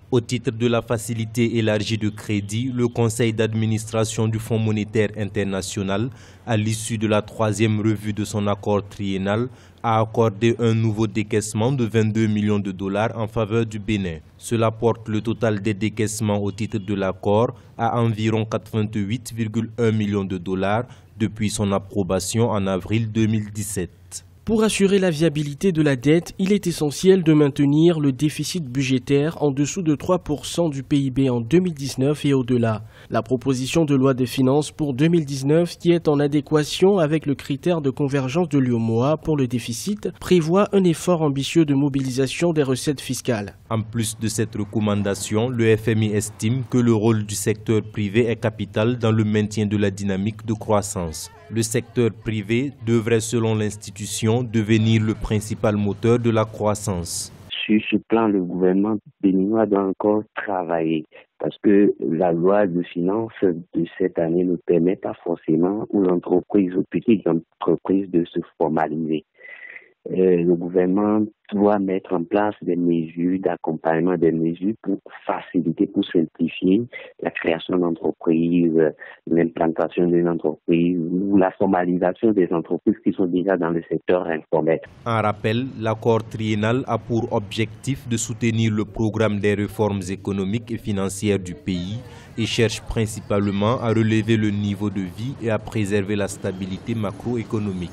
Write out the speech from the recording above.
Au titre de la facilité élargie de crédit, le conseil d'administration du Fonds monétaire international, à l'issue de la 3e revue de son accord triennal, a accordé un nouveau décaissement de 22 millions de dollars en faveur du Bénin. Cela porte le total des décaissements au titre de l'accord à environ 88,1 millions de dollars depuis son approbation en avril 2017. Pour assurer la viabilité de la dette, il est essentiel de maintenir le déficit budgétaire en dessous de 3% du PIB en 2019 et au-delà. La proposition de loi des finances pour 2019, qui est en adéquation avec le critère de convergence de l'UEMOA pour le déficit, prévoit un effort ambitieux de mobilisation des recettes fiscales. En plus de cette recommandation, le FMI estime que le rôle du secteur privé est capital dans le maintien de la dynamique de croissance. Le secteur privé devrait, selon l'institution, devenir le principal moteur de la croissance. Sur ce plan, le gouvernement béninois doit encore travailler parce que la loi de finances de cette année ne permet pas forcément aux entreprises, aux petites entreprises de se formaliser. Le gouvernement doit mettre en place des mesures d'accompagnement, des mesures pour faciliter, pour simplifier la création d'entreprises, l'implantation des entreprises ou la formalisation des entreprises qui sont déjà dans le secteur informel. En rappel, l'accord triennal a pour objectif de soutenir le programme des réformes économiques et financières du pays et cherche principalement à relever le niveau de vie et à préserver la stabilité macroéconomique.